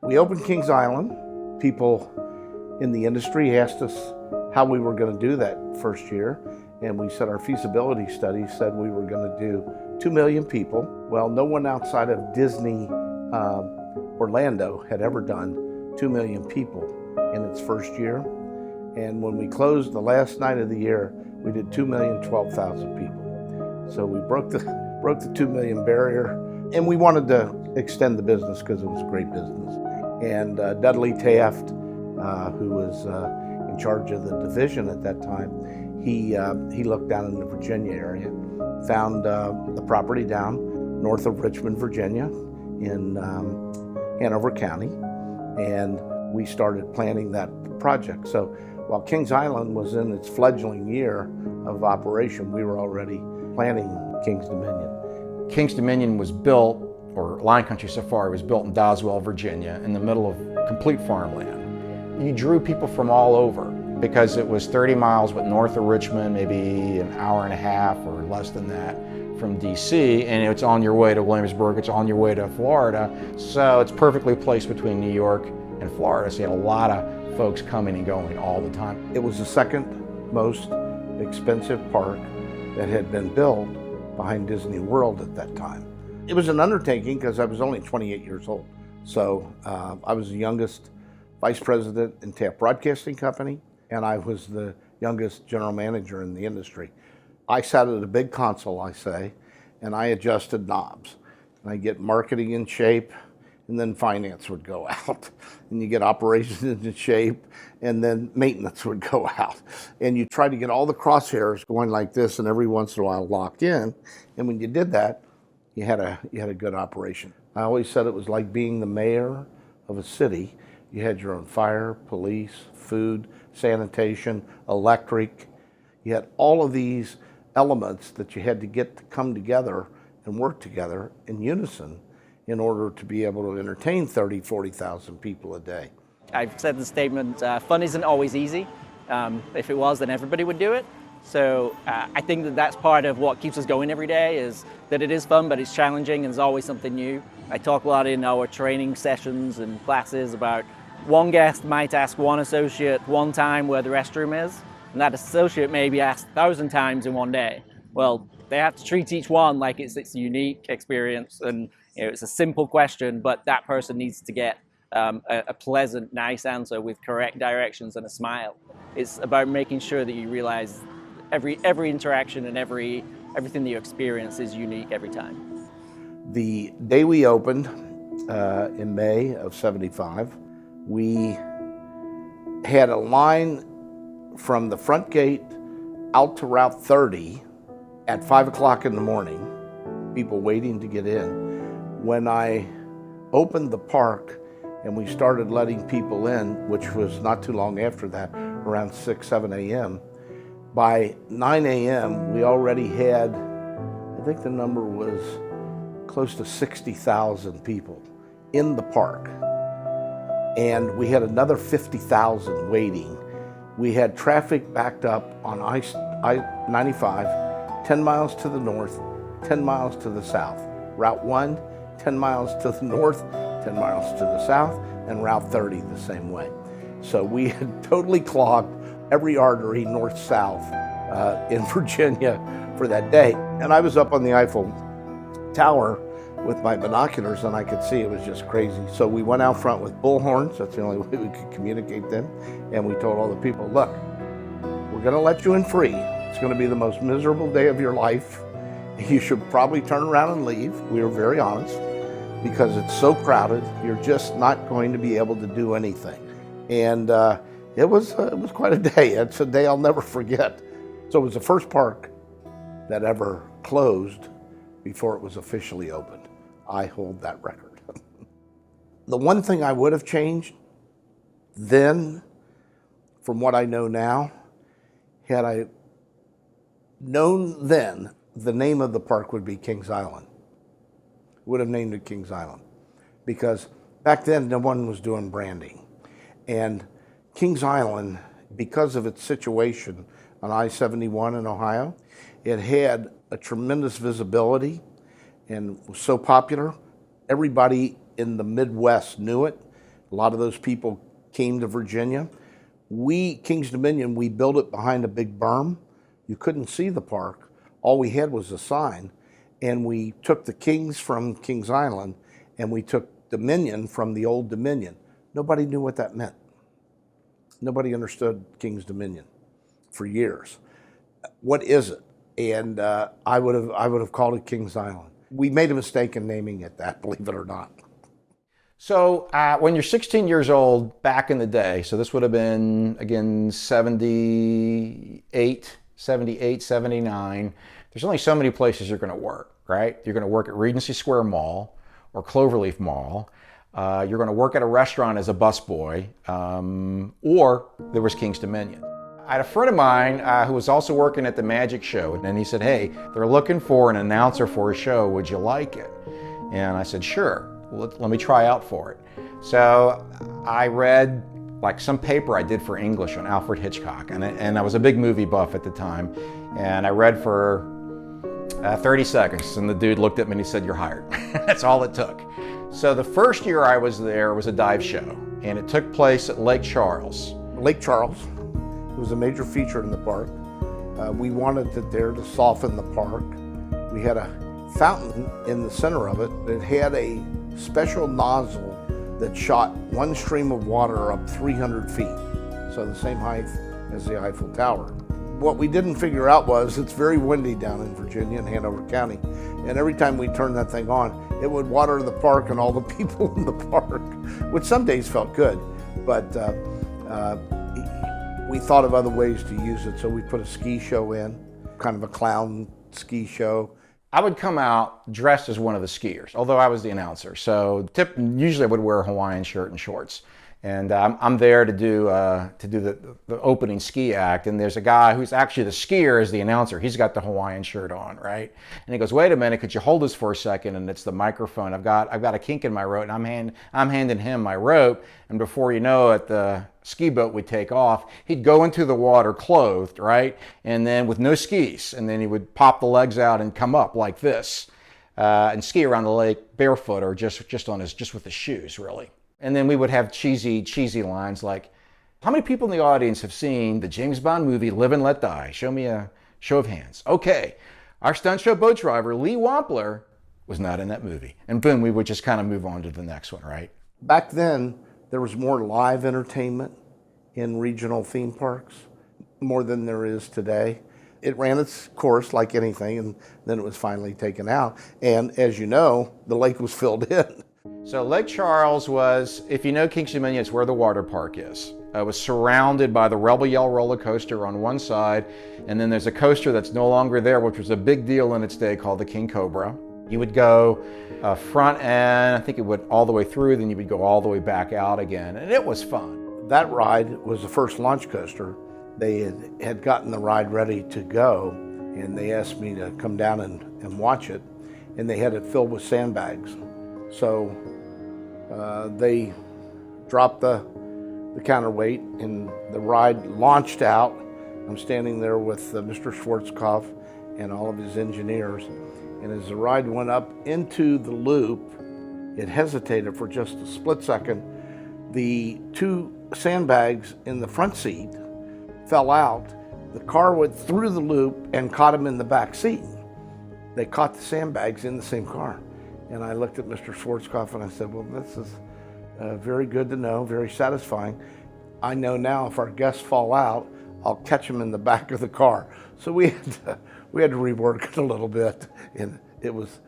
We opened Kings Island. People in the industry asked us how we were going to do that first year, and we said our feasibility study said we were going to do 2 million people. Well, no one outside of Disney Orlando had ever done 2 million people in its first year. And when we closed the last night of the year, we did 2,012,000 people. So we broke the 2 million barrier, and we wanted to extend the business because it was a great business. And Dudley Taft, who was in charge of the division at that time, he looked down in the Virginia area, found the property down north of Richmond, Virginia, in Hanover County, and we started planning that project. So while Kings Island was in its fledgling year of operation, we were already planning Kings Dominion. Kings Dominion was built, or Lion Country Safari was built in Doswell, Virginia, in the middle of complete farmland. You drew people from all over because it was 30 miles but north of Richmond, maybe an hour and a half or less than that from DC, and it's on your way to Williamsburg, it's on your way to Florida, so it's perfectly placed between New York and Florida, so you had a lot of folks coming and going all the time. It was the second most expensive park that had been built behind Disney World at that time. It was an undertaking because I was only 28 years old. So I was the youngest vice president in Taft Broadcasting Company, and I was the youngest general manager in the industry. I sat at a big console, I say, and I adjusted knobs. And I get marketing in shape, and then finance would go out. And you get operations in shape, and then maintenance would go out. And you try to get all the crosshairs going like this, and every once in a while locked in. And when you did that, you had a good operation. I always said it was like being the mayor of a city. You had your own fire, police, food, sanitation, electric. You had all of these elements that you had to get to come together and work together in unison in order to be able to entertain 30, 40,000 people a day. I've said the statement, fun isn't always easy. If it was, then everybody would do it. So I think that that's part of what keeps us going every day, is that it is fun, but it's challenging and there's always something new. I talk a lot in our training sessions and classes about one guest might ask one associate one time where the restroom is, and that associate may be asked 1,000 times in one day. Well, they have to treat each one like it's a unique experience, and it's a simple question, but that person needs to get a pleasant, nice answer with correct directions and a smile. It's about making sure that you realize every interaction and everything that you experience is unique every time. The day we opened in May of '75, we had a line from the front gate out to Route 30 at 5 o'clock in the morning, people waiting to get in. When I opened the park and we started letting people in, which was not too long after that, around 6, 7 a.m., by 9 a.m., we already had, I think the number was close to 60,000 people in the park. And we had another 50,000 waiting. We had traffic backed up on I-95, 10 miles to the north, 10 miles to the south. Route 1, 10 miles to the north, 10 miles to the south, and Route 30 the same way. So we had totally clogged every artery north-south in Virginia for that day. And I was up on the Eiffel Tower with my binoculars, and I could see it was just crazy. So we went out front with bullhorns. That's the only way we could communicate them. And we told all the people, look, we're gonna let you in free. It's gonna be the most miserable day of your life. You should probably turn around and leave. We were very honest, because it's so crowded, you're just not going to be able to do anything. And it was quite a day. It's a day I'll never forget. So it was the first park that ever closed before it was officially opened. I hold that record. The one thing I would have changed then, from what I know now, had I known then, the name of the park would be Kings Island. Would have named it Kings Island, because back then no one was doing branding. And Kings Island, because of its situation on I-71 in Ohio, it had a tremendous visibility and was so popular, everybody in the Midwest knew it. A lot of those people came to Virginia. Kings Dominion, we built it behind a big berm. You couldn't see the park. All we had was a sign. And we took the Kings from Kings Island, and we took Dominion from the old Dominion. Nobody knew what that meant. Nobody understood Kings Dominion for years. What is it? And I would have called it Kings Island. We made a mistake in naming it that, believe it or not. So when you're 16 years old back in the day, so this would have been, again, 78, 79, there's only so many places you're going to work, right? You're going to work at Regency Square Mall or Cloverleaf Mall. You're going to work at a restaurant as a busboy, or there was Kings Dominion. I had a friend of mine who was also working at the Magic Show, and he said, hey, they're looking for an announcer for a show. Would you like it? And I said, sure. Let me try out for it. So I read like some paper I did for English on Alfred Hitchcock, and I was a big movie buff at the time, and I read for 30 seconds, and the dude looked at me and he said, you're hired. That's all it took. So the first year I was there was a dive show, and it took place at Lake Charles. Lake Charles. It was a major feature in the park. We wanted it there to soften the park. We had a fountain in the center of it that had a special nozzle that shot one stream of water up 300 feet, so the same height as the Eiffel Tower. What we didn't figure out was it's very windy down in Virginia and Hanover County, and every time we turned that thing on, it would water the park and all the people in the park, which some days felt good, but we thought of other ways to use it, so we put a ski show in, kind of a clown ski show. I would come out dressed as one of the skiers, although I was the announcer. So usually I would wear a Hawaiian shirt and shorts. And I'm there to do the opening ski act, and there's a guy who's actually the skier as the announcer. He's got the Hawaiian shirt on, right? And he goes, "Wait a minute, could you hold this for a second?" And it's the microphone. I've got a kink in my rope, and I'm handing him my rope. And before you know it, the ski boat would take off. He'd go into the water clothed, right? And then with no skis, and then he would pop the legs out and come up like this, and ski around the lake barefoot or just with his shoes, really. And then we would have cheesy lines like, how many people in the audience have seen the James Bond movie Live and Let Die? Show me a show of hands. Okay, our stunt show boat driver, Lee Wampler, was not in that movie. And boom, we would just kind of move on to the next one, right? Back then, there was more live entertainment in regional theme parks, more than there is today. It ran its course like anything, and then it was finally taken out. And as you know, the lake was filled in. So Lake Charles was, if you know Kings Dominion, it's where the water park is. It was surrounded by the Rebel Yell roller coaster on one side, and then there's a coaster that's no longer there, which was a big deal in its day, called the King Cobra. You would go front end, I think it went all the way through, then you would go all the way back out again, and it was fun. That ride was the first launch coaster. They had gotten the ride ready to go, and they asked me to come down and watch it, and they had it filled with sandbags. So they dropped the counterweight, and the ride launched out. I'm standing there with Mr. Schwarzkopf and all of his engineers, and as the ride went up into the loop, it hesitated for just a split second. The two sandbags in the front seat fell out. The car went through the loop and caught him in the back seat. They caught the sandbags in the same car. And I looked at Mr. Schwarzkopf and I said, well, this is very good to know, very satisfying. I know now if our guests fall out, I'll catch them in the back of the car. So we had to rework it a little bit, and it was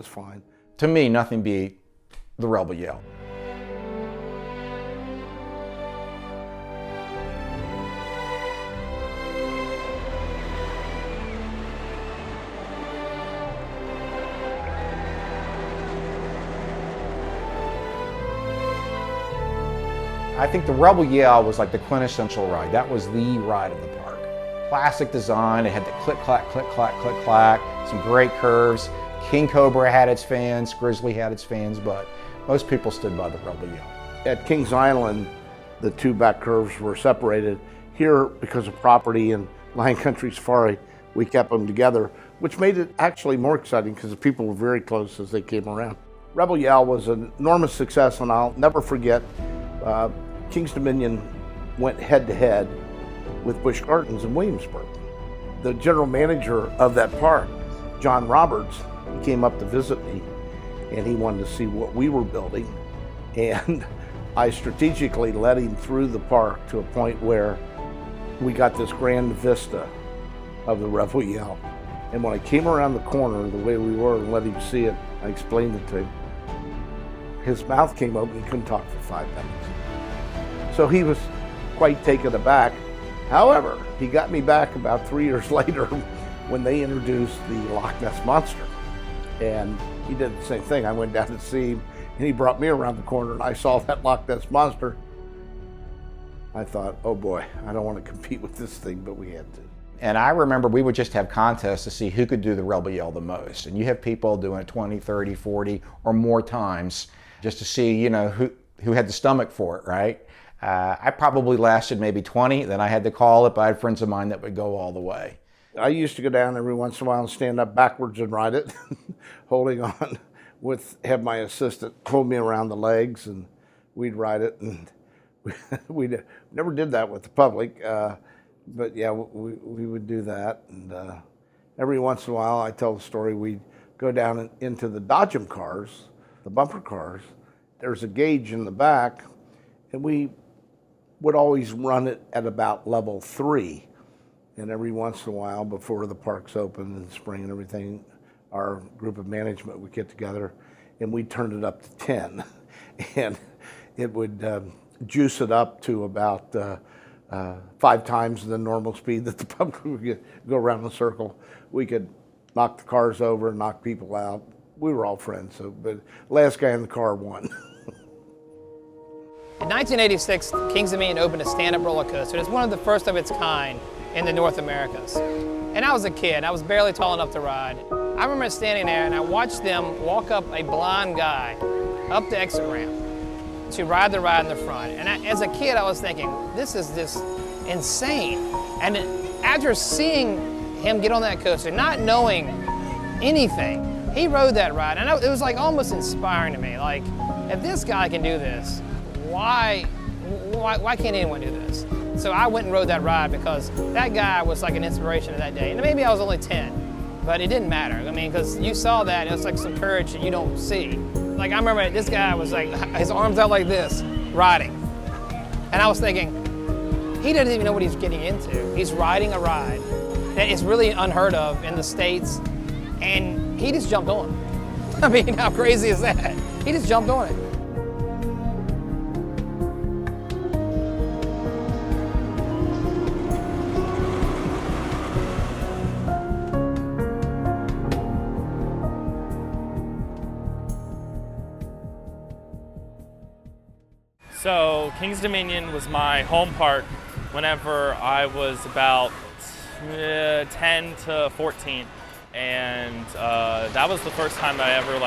fine. To me, nothing beat the Rebel Yell. I think the Rebel Yell was like the quintessential ride. That was the ride of the park. Classic design, it had the click, clack, click, clack, click, clack, some great curves. King Cobra had its fans, Grizzly had its fans, but most people stood by the Rebel Yell. At Kings Island, the two back curves were separated. Here, because of property and Lion Country Safari, we kept them together, which made it actually more exciting because the people were very close as they came around. Rebel Yell was an enormous success, and I'll never forget King's Dominion went head-to-head with Busch Gardens in Williamsburg. The general manager of that park, John Roberts, he came up to visit me, and he wanted to see what we were building. And I strategically led him through the park to a point where we got this grand vista of the Rebel Yell. And when I came around the corner, the way we were, and let him see it, I explained it to him. His mouth came open, he couldn't talk for 5 minutes. So he was quite taken aback. However, he got me back about 3 years later when they introduced the Loch Ness Monster. And he did the same thing. I went down to see him, and he brought me around the corner, and I saw that Loch Ness Monster. I thought, oh boy, I don't want to compete with this thing, but we had to. And I remember we would just have contests to see who could do the Rebel Yell the most. And you have people doing it 20, 30, 40 or more times just to see, you know, who had the stomach for it, right? I probably lasted maybe 20, then I had to call it, but I had friends of mine that would go all the way. I used to go down every once in a while and stand up backwards and ride it, holding on have my assistant hold me around the legs, and we'd ride it. And we never did that with the public, but yeah, we would do that. And every once in a while, I tell the story, we'd go down into the Dodgem cars, the bumper cars. There's a gauge in the back, and we would always run it at about level 3. And every once in a while, before the parks open in the spring and everything, our group of management would get together and we'd turn it up to 10. And it would juice it up to about 5 times the normal speed that the public would go around the circle. We could knock the cars over, knock people out. We were all friends, but last guy in the car won. In 1986, Kings Dominion opened a stand-up roller coaster. It's one of the first of its kind in the North Americas. And I was a kid, I was barely tall enough to ride. I remember standing there and I watched them walk up a blind guy up the exit ramp to ride the ride in the front. And as a kid, I was thinking, this is just insane. And after seeing him get on that coaster, not knowing anything, he rode that ride. And it was like almost inspiring to me. Like, if this guy can do this, why can't anyone do this? So I went and rode that ride because that guy was like an inspiration of that day. And maybe I was only 10, but it didn't matter. I mean, because you saw that, it was like some courage that you don't see. Like, I remember this guy was like, his arms out like this, riding. And I was thinking, he doesn't even know what he's getting into. He's riding a ride that is really unheard of in the States, and he just jumped on it. I mean, how crazy is that? He just jumped on it. So Kings Dominion was my home park whenever I was about 10 to 14, and that was the first time that I ever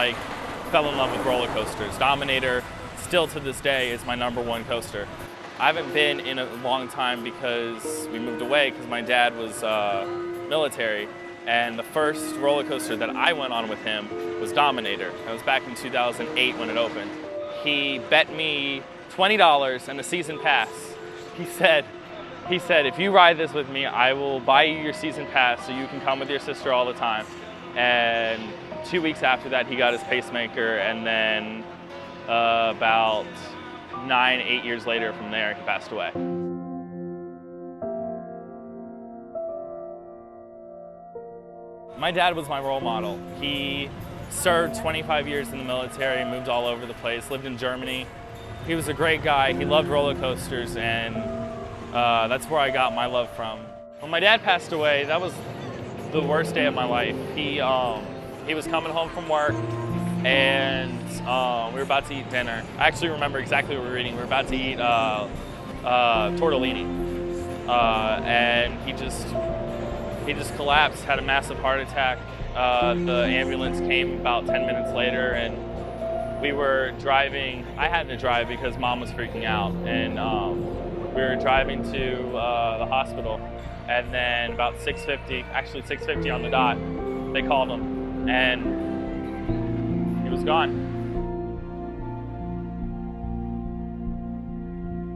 fell in love with roller coasters. Dominator, still to this day, is my #1 coaster. I haven't been in a long time because we moved away because my dad was military, and the first roller coaster that I went on with him was Dominator. That was back in 2008 when it opened. He bet me $20 and a season pass. He said, if you ride this with me, I will buy you your season pass so you can come with your sister all the time. And 2 weeks after that, he got his pacemaker, and then about 8 years later from there, he passed away. My dad was my role model. He served 25 years in the military, moved all over the place, lived in Germany. He was a great guy. He loved roller coasters, and that's where I got my love from. When my dad passed away, that was the worst day of my life. He was coming home from work, and we were about to eat dinner. I actually remember exactly what we were eating. We were about to eat tortellini, and he just collapsed, had a massive heart attack. The ambulance came about 10 minutes later, and we were driving. I had to drive because Mom was freaking out, and we were driving to the hospital, and then about 6:50 on the dot, they called him, and he was gone.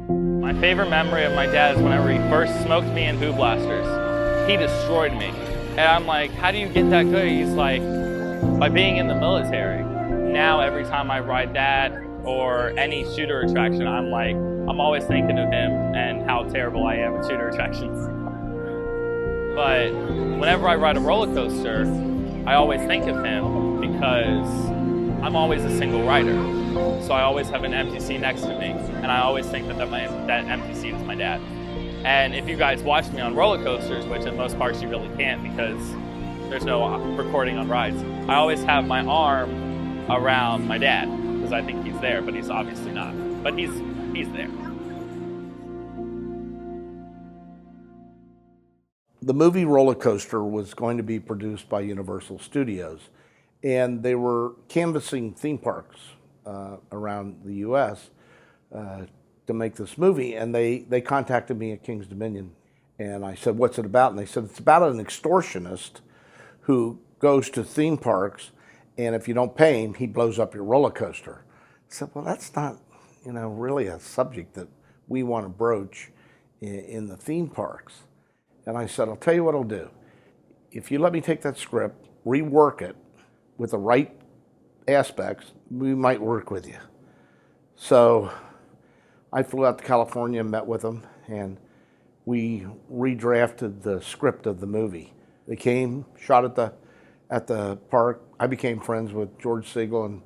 My favorite memory of my dad is whenever he first smoked me in Boo Blasters. He destroyed me. And I'm like, how do you get that good? He's like, by being in the military. Now every time I ride that or any shooter attraction, I'm always thinking of him and how terrible I am at shooter attractions. But whenever I ride a roller coaster, I always think of him because I'm always a single rider. So I always have an empty seat next to me, and I always think that that empty seat is my dad. And if you guys watch me on roller coasters, which in most parks you really can't because there's no recording on rides, I always have my arm around my dad because I think he's there, but he's obviously not. But he's there. The movie Roller Coaster was going to be produced by Universal Studios, and they were canvassing theme parks around the U.S. To make this movie, and they contacted me at King's Dominion, and I said, what's it about? And they said, it's about an extortionist who goes to theme parks, and if you don't pay him, he blows up your roller coaster. I said, well, that's not, really a subject that we want to broach in the theme parks. And I said, I'll tell you what I'll do. If you let me take that script, rework it with the right aspects, we might work with you. So I flew out to California and met with them, and we redrafted the script of the movie. They came, shot at the park. I became friends with George Siegel and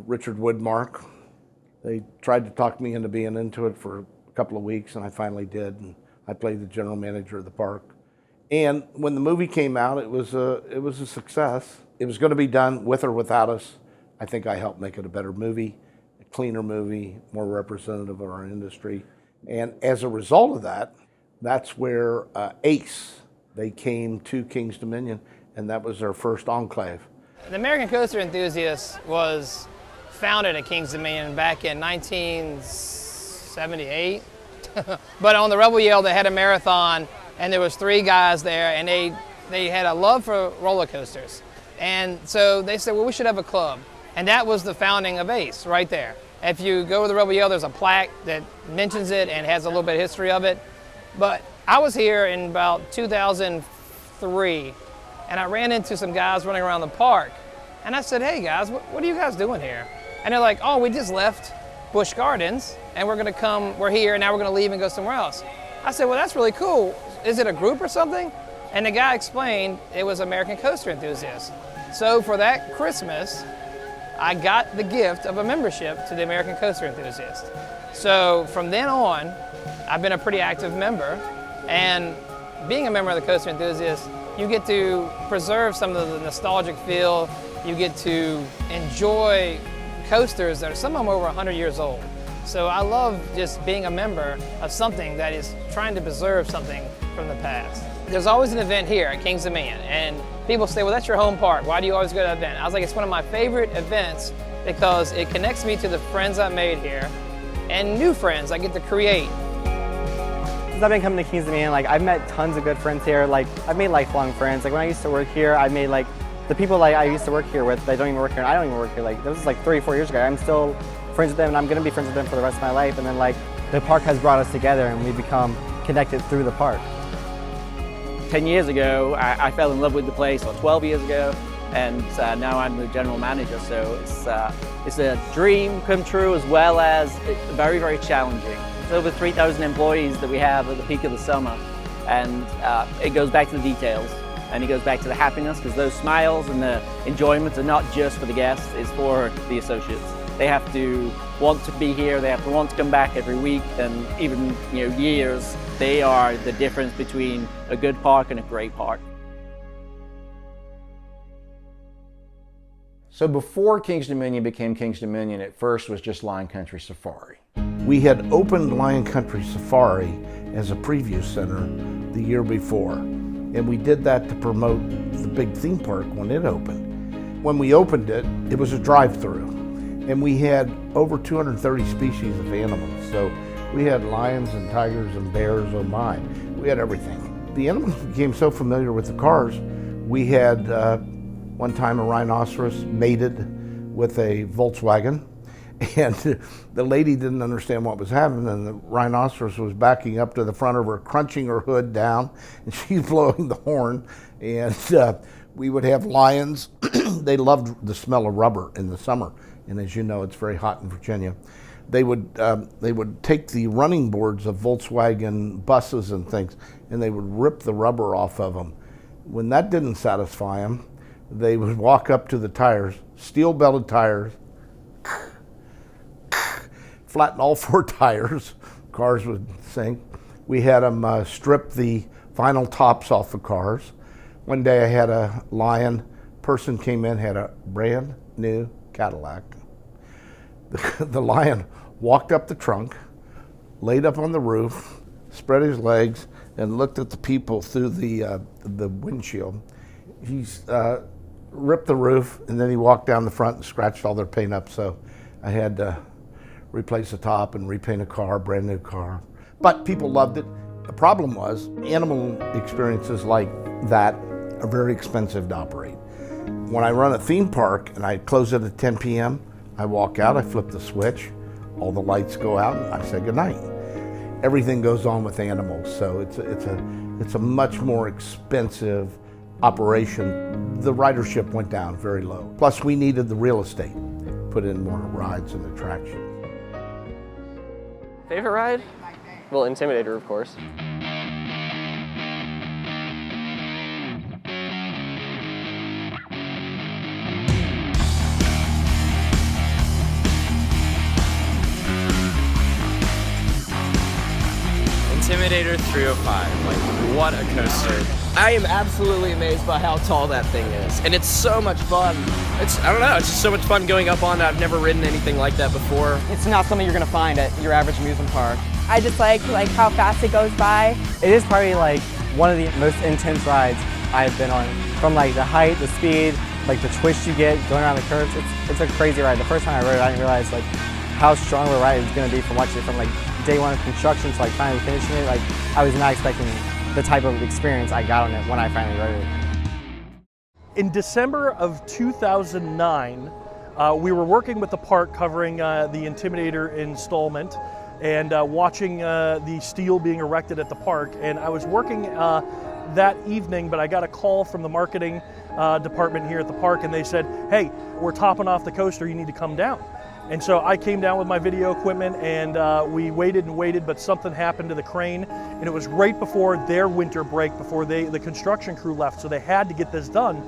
Richard Woodmark. They tried to talk me into being into it for a couple of weeks, and I finally did. And I played the general manager of the park. And when the movie came out, it was a success. It was going to be done with or without us. I think I helped make it a better movie, a cleaner movie, more representative of our industry. And as a result of that, that's where ACE, they came to King's Dominion, and that was their first enclave. The American Coaster Enthusiast was founded at King's Dominion back in 1978. But on the Rebel Yell, they had a marathon, and there was 3 guys there, and they had a love for roller coasters. And so they said, well, we should have a club. And that was the founding of ACE right there. If you go to the Rebel Yell, there's a plaque that mentions it and has a little bit of history of it. But I was here in about 2003, and I ran into some guys running around the park. And I said, hey guys, what are you guys doing here? And they're like, oh, we just left Busch Gardens, and we're here, and now we're gonna leave and go somewhere else. I said, well, that's really cool. Is it a group or something? And the guy explained it was American Coaster Enthusiast. So for that Christmas, I got the gift of a membership to the American Coaster Enthusiast. So from then on, I've been a pretty active member, and being a member of the Coaster Enthusiast, you get to preserve some of the nostalgic feel. You get to enjoy coasters that are some of them over 100 years old. So I love just being a member of something that is trying to preserve something from the past. There's always an event here at King's Dominion, and people say, well, that's your home park. Why do you always go to that event? I was like, it's one of my favorite events because it connects me to the friends I made here and new friends I get to create. Since I've been coming to King's Dominion, I've met tons of good friends here. I've made lifelong friends. When I used to work here, I made the people I used to work here with, they don't even work here, and I don't even work here. This was 3 or 4 years ago. I'm still friends with them, and I'm gonna be friends with them for the rest of my life. And then the park has brought us together, and we've become connected through the park. 10 years ago, I fell in love with the place, or 12 years ago, and now I'm the general manager. So it's a dream come true, as well as very, very challenging. It's over 3,000 employees that we have at the peak of the summer, and it goes back to the details, and it goes back to the happiness, because those smiles and the enjoyments are not just for the guests, it's for the associates. They have to want to be here, they have to want to come back every week, and even years. They are the difference between a good park and a great park. So before King's Dominion became King's Dominion, at first was just Lion Country Safari. We had opened Lion Country Safari as a preview center the year before, and we did that to promote the big theme park when it opened. When we opened it, it was a drive-through, and we had over 230 species of animals. So we had lions and tigers and bears, oh my, we had everything. The animals became so familiar with the cars, we had one time a rhinoceros mated with a Volkswagen, And the lady didn't understand what was happening, and the rhinoceros was backing up to the front of her, crunching her hood down, and she's blowing the horn. And we would have lions. They loved the smell of rubber in the summer, and as you know, it's very hot in Virginia. They would take the running boards of Volkswagen buses and things, and they would rip the rubber off of them. When that didn't satisfy them, they would walk up to the tires, steel belted tires, flatten all 4 tires, cars would sink. We had them strip the vinyl tops off the cars. One day I had a lion person came in, had a brand new Cadillac. The lion walked up the trunk, laid up on the roof, spread his legs, and looked at the people through the windshield. He's ripped the roof, and then he walked down the front and scratched all their paint up, so I had to replace the top and repaint a car, brand new car. But people loved it. The problem was, animal experiences like that are very expensive to operate. When I run a theme park and I close it at 10 p.m., I walk out, I flip the switch, all the lights go out, and I say goodnight. Everything goes on with animals, so it's a much more expensive operation. The ridership went down very low. Plus, we needed the real estate, put in more rides and attractions. Favorite ride? Well, Intimidator, of course. Intimidator 305, like what a coaster. I am absolutely amazed by how tall that thing is, and it's so much fun. I don't know, it's just so much fun going up on it. I've never ridden anything like that before. It's not something you're gonna find at your average amusement park. I just like how fast it goes by. It is probably like one of the most intense rides I've been on. From like the height, the speed, like the twist you get going around the curves. It's a crazy ride. The first time I rode it, I didn't realize like how strong of a ride it's gonna be from watching it from like day one of construction to like finally finishing it. Like I was not expecting the type of experience I got on it when I finally rode it. In December of 2009, we were working with the park covering the Intimidator installment and watching the steel being erected at the park. And I was working that evening, but I got a call from the marketing department here at the park, and they said, hey, we're topping off the coaster, you need to come down. And so I came down with my video equipment, and we waited and waited, but something happened to the crane, and it was right before their winter break, before the construction crew left, so they had to get this done,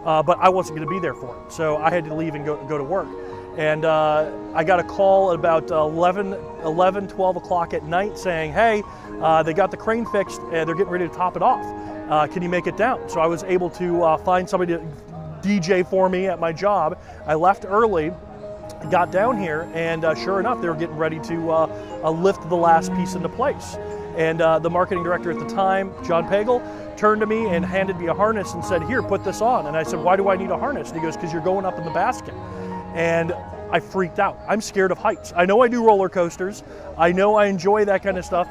but I wasn't gonna be there for it. So I had to leave and go to work. And I got a call at about 12 o'clock at night saying, hey, they got the crane fixed and they're getting ready to top it off. Can you make it down? So I was able to find somebody to DJ for me at my job. I left early, got down here, and sure enough, they were getting ready to lift the last piece into place. And the marketing director at the time, John Pagel, turned to me and handed me a harness and said, here, put this on. And I said, why do I need a harness? And he goes, because you're going up in the basket. And I freaked out. I'm scared of heights. I know I do roller coasters. I know I enjoy that kind of stuff,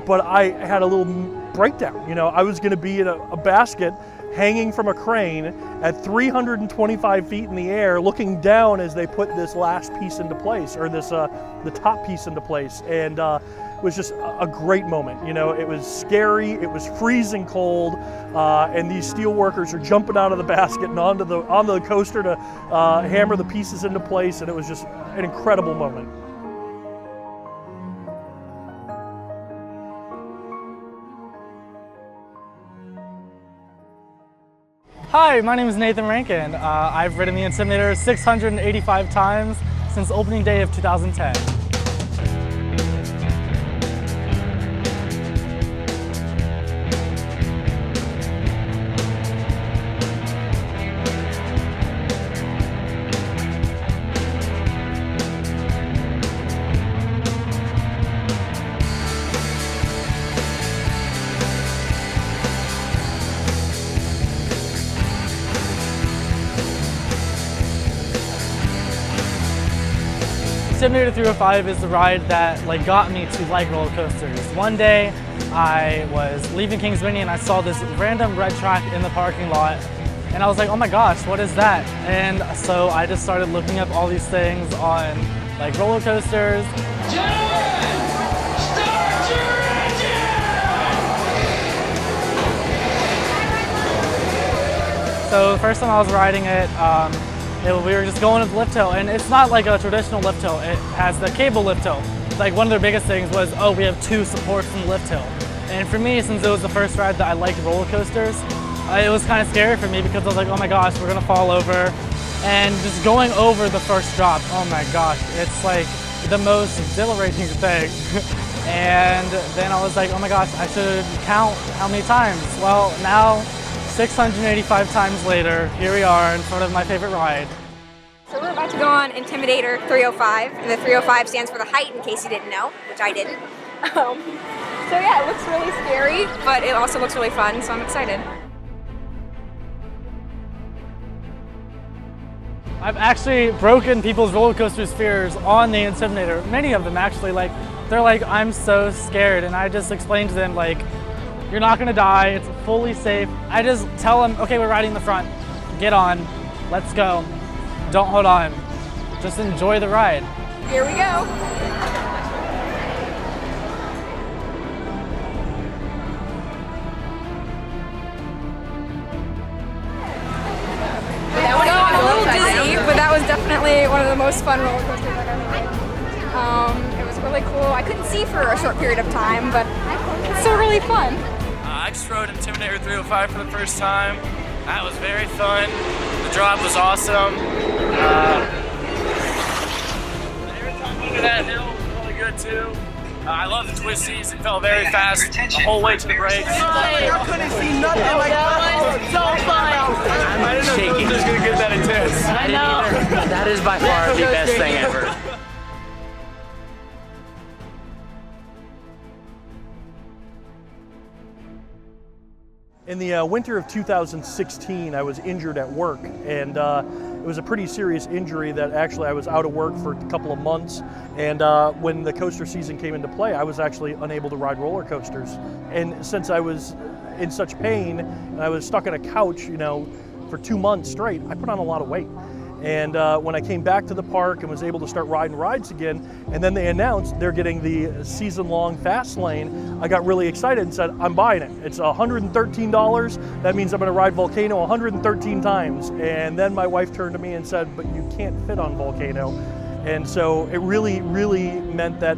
but I had a little breakdown. You know, I was gonna be in a basket hanging from a crane at 325 feet in the air, looking down as they put this last piece into place, or this the top piece into place. And it was just a great moment. You know, it was scary, it was freezing cold, and these steel workers are jumping out of the basket and onto the coaster to hammer the pieces into place, and it was just an incredible moment. Hi, my name is Nathan Rankin. I've ridden the Intimidator 685 times since opening day of 2010. Intimidator 305 is the ride that got me to like roller coasters. One day I was leaving Kings Dominion and I saw this random red track in the parking lot, and I was like, oh my gosh, what is that? And so I just started looking up all these things on like roller coasters. So the first time I was riding it, we were just going up the lift hill, and it's not like a traditional lift hill. It has the cable lift hill. Like one of their biggest things was, oh, we have 2 supports in the lift hill. And for me, since it was the first ride that I liked roller coasters, it was kind of scary for me because I was like, oh my gosh, we're gonna fall over. And just going over the first drop, oh my gosh, it's like the most exhilarating thing. And then I was like, oh my gosh, I should count how many times. Well, now, 685 times later, here we are in front of my favorite ride. So we're about to go on Intimidator 305, and the 305 stands for the height, in case you didn't know, which I didn't. So yeah, it looks really scary, but it also looks really fun, so I'm excited. I've actually broken people's roller coaster fears on the Intimidator. Many of them actually, they're like, I'm so scared, and I just explained to them, like, you're not gonna die, it's fully safe. I just tell them, okay, we're riding the front, get on, let's go. Don't hold on, just enjoy the ride. Here we go. I'm a little dizzy, but that was definitely one of the most fun roller coasters I've ever ridden. It was really cool. I couldn't see for a short period of time, but it's still really fun. I just rode Intimidator 305 for the first time. That was very fun. The drop was awesome. Every time under that hill was really good too. I love the twisties. It felt very fast the whole way to the brakes. I couldn't see nothing like that. So fun. I didn't know it was going to get that intense. I know. That is by far the best thing ever. In the winter of 2016, I was injured at work, and it was a pretty serious injury that actually I was out of work for a couple of months. And when the coaster season came into play, I was actually unable to ride roller coasters. And since I was in such pain and I was stuck on a couch, for 2 months straight, I put on a lot of weight. And when I came back to the park and was able to start riding rides again, and then they announced they're getting the season-long fast lane, I got really excited and said, I'm buying it. It's $113. That means I'm gonna ride Volcano 113 times. And then my wife turned to me and said, but you can't fit on Volcano. And so it really, really meant that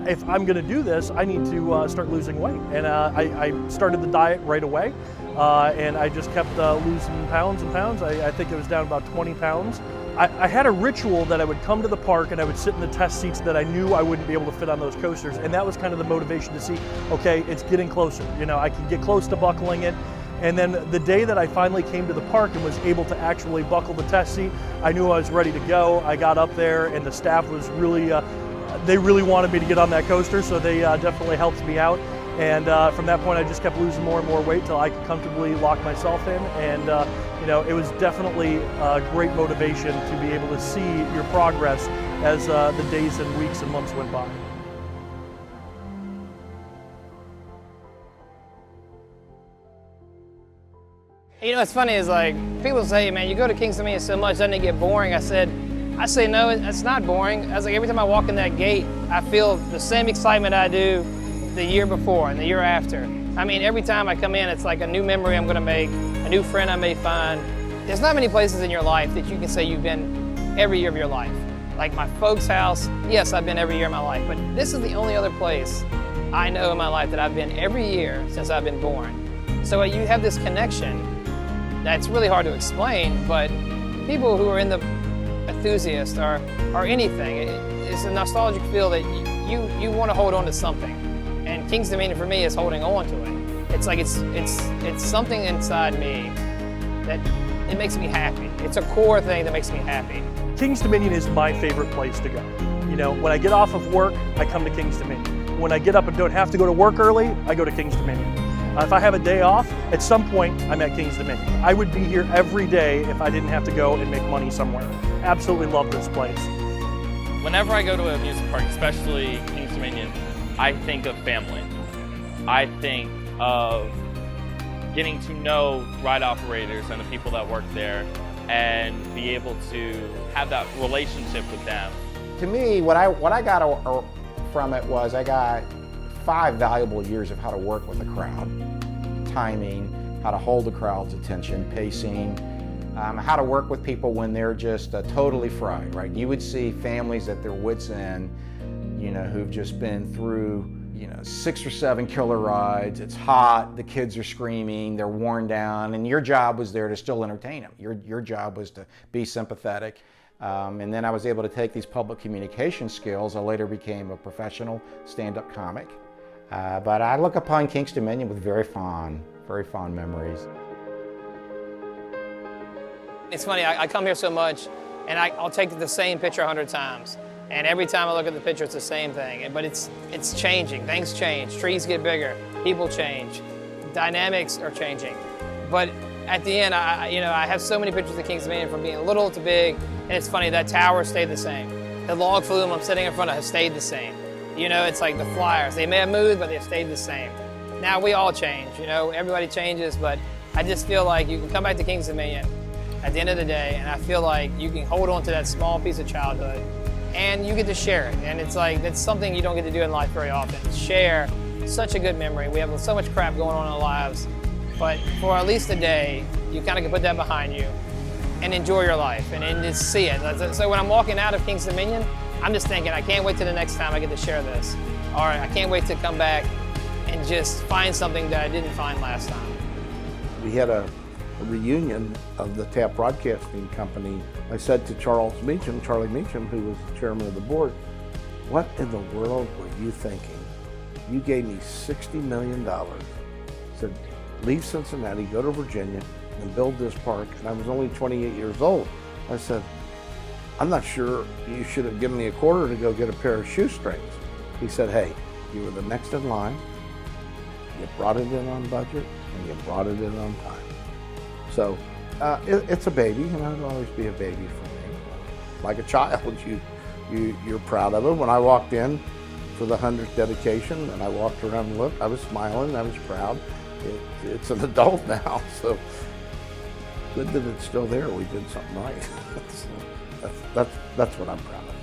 if I'm gonna do this, I need to start losing weight. And I started the diet right away. And I just kept losing pounds and pounds. I think it was down about 20 pounds. I had a ritual that I would come to the park and I would sit in the test seats that I knew I wouldn't be able to fit on those coasters. And that was kind of the motivation to see, okay, it's getting closer. I can get close to buckling it. And then the day that I finally came to the park and was able to actually buckle the test seat, I knew I was ready to go. I got up there and the staff was really, they really wanted me to get on that coaster, so they definitely helped me out. And from that point, I just kept losing more and more weight till I could comfortably lock myself in. And it was definitely a great motivation to be able to see your progress as the days and weeks and months went by. What's funny is people say, man, you go to Kings Dominion so much, doesn't it get boring? I say, no, it's not boring. I was like, every time I walk in that gate, I feel the same excitement I do the year before and the year after. I mean, every time I come in, it's like a new memory I'm gonna make, a new friend I may find. There's not many places in your life that you can say you've been every year of your life. Like my folks' house, yes, I've been every year of my life, but this is the only other place I know in my life that I've been every year since I've been born. So you have this connection that's really hard to explain, but people who are in the enthusiast or anything, it's a nostalgic feel that you want to hold on to something. And Kings Dominion for me is holding on to it. It's like it's something inside me that it makes me happy. It's a core thing that makes me happy. Kings Dominion is my favorite place to go. When I get off of work, I come to Kings Dominion. When I get up and don't have to go to work early, I go to Kings Dominion. If I have a day off, at some point, I'm at Kings Dominion. I would be here every day if I didn't have to go and make money somewhere. Absolutely love this place. Whenever I go to an amusement park, especially Kings Dominion, I think of family. I think of getting to know ride operators and the people that work there and be able to have that relationship with them To me, what I got from it was I got 5 valuable years of how to work with a crowd. Timing, how to hold the crowd's attention, pacing, how to work with people when they're just totally fried, right? You would see families at their wits' end, you know, who've just been through, you know, 6 or 7 killer rides. It's hot, the kids are screaming, they're worn down, and your job was there to still entertain them. Your job was to be sympathetic. And then I was able to take these public communication skills. I later became a professional stand-up comic. But I look upon Kings Dominion with very fond memories. It's funny, I come here so much, and I'll take the same picture 100 times. And every time I look at the picture, it's the same thing. But it's changing. Things change. Trees get bigger. People change. Dynamics are changing. But at the end, I have so many pictures of Kings Dominion from being little to big. And it's funny, that tower stayed the same. The log flume I'm sitting in front of has stayed the same. You know, it's like the flyers. They may have moved, but they've stayed the same. Now we all change. You know, everybody changes. But I just feel like you can come back to Kings Dominion at the end of the day, and I feel like you can hold on to that small piece of childhood. And you get to share it, and it's like, that's something you don't get to do in life very often. Share such a good memory. We have so much crap going on in our lives, but for at least a day, you kind of can put that behind you and enjoy your life and just see it. So when I'm walking out of Kings Dominion, I'm just thinking, I can't wait till the next time I get to share this. Or I can't wait to come back and just find something that I didn't find last time. We had a reunion of the TAP Broadcasting Company. I said to Charlie Meacham, who was the chairman of the board, what in the world were you thinking? You gave me $60 million. Said, leave Cincinnati, go to Virginia, and build this park. And I was only 28 years old. I said, I'm not sure you should have given me a quarter to go get a pair of shoestrings. He said, hey, you were the next in line. You brought it in on budget, and you brought it in on time. So it's a baby, and it'll always be a baby for me. Like a child, you're proud of it. When I walked in for the 100th dedication, and I walked around and looked, I was smiling, I was proud. It's an adult now, so good that it's still there. We did something right. So that's what I'm proud of.